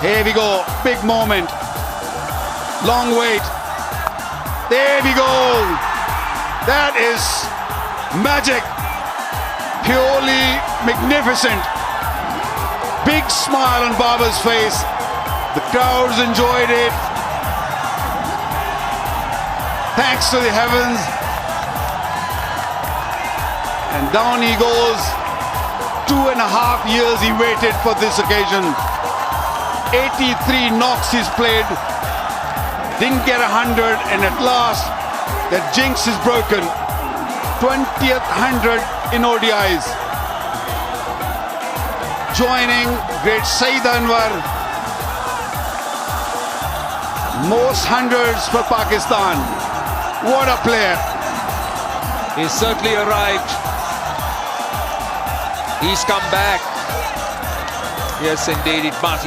Here we go, big moment. Long wait. There we go. That is magic. Purely magnificent. Big smile on Babar's face. The crowds enjoyed it. Thanks to the heavens. And down he goes. 2.5 years he waited for this occasion. 83 knocks he's played. Didn't get 100, and at last the jinx is broken. 20th 100 in ODIs. Joining great Saeed Anwar. Most hundreds for Pakistan. What a player. He's certainly arrived. He's come back. Yes, indeed, it must.